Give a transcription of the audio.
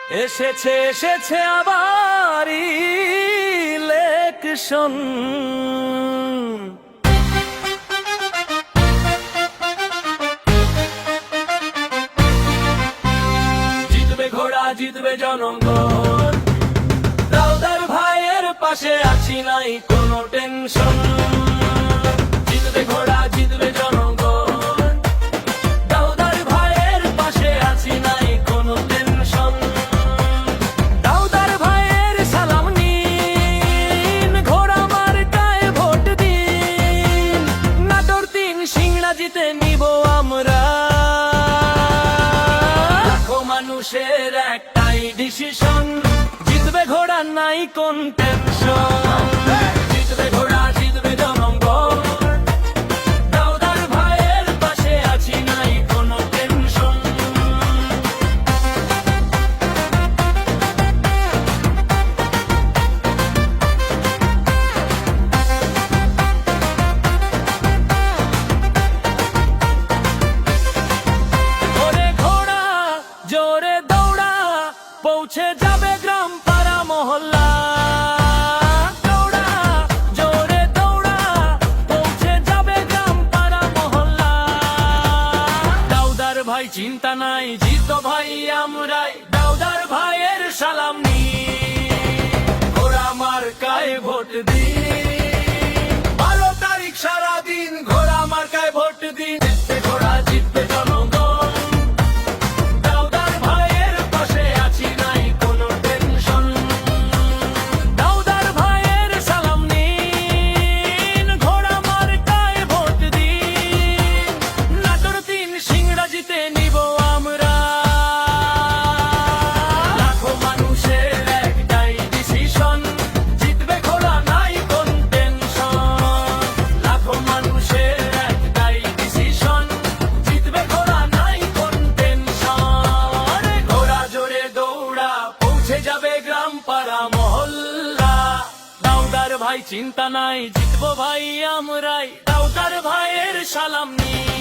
এসেছে এসেছে আবার ইলেকশন, জিতবে ঘোড়া জিতবে জনগণ, দাউদার ভাইয়ের পাশে আছি নাই কোনো টেনশন। জিতবে ঘোড়া জিতবে জনগণ, দাউদার ভাইয়ের পাশে আছি নাই কোনো টেনশন। দাউদার ভাইয়ের সালাম নিন, ঘোড়া মার্কায় ভোট দিন, নাটোর 3 সিংড়া জিতে নিব আমরা। লাখো মানুষের একটাই ডিসিশন, জিতবে ঘোড়া নাই কোন টেনশন। জিতবে ঘোড়া জিতবে জনগণ, দাউদার ভাইয়ের পাশে আছি নাই কোনো টেনশন। ওরে ঘোড়া জোরে দৌড়া, পৌঁছে যাবে গ্রাম পাড়া মহল্লা। দৌড়া জোরে দৌড়া, পৌঁছে যাবে গ্রাম পাড়া মহল্লা। দাউদার ভাই চিন্তা নাই, জিত ভাই আমরাই, দাউদার ভাইয়ের সালাম নি, ঘোড়া মার্কায় ভোট দিন। 12 তারিখ সারাদিন ঘোড়া মার্কায় ভোট দিন। জিতবে ঘোড়া জিতবে জনগণ, দাউদার ভাইয়ের পাশে আছি নাই কোনো টেনশন। দাউদার ভাইয়ের সালাম নিন, ঘোড়া মার্কায় ভোট দিন, নাটোর 3 সিংড়া জিতে নিব আমরা। লাখো মানুষের একটাই ডিসিশন, জিতবে ঘোড়া নাই কোন টেনশন। লাখো মানুষের একটাই ডিসিশন, জিতবে ঘোড়া নাই কোন টেনশন। ঘোড়া জোরে দৌড়া, পৌঁছে যাবে গ্রাম পাড়া মহল্লা। দাউদার ভাই চিন্তা নাই, জিতবো ভাই আমরাই, দাউদার ভাইয়ের সালাম নিন।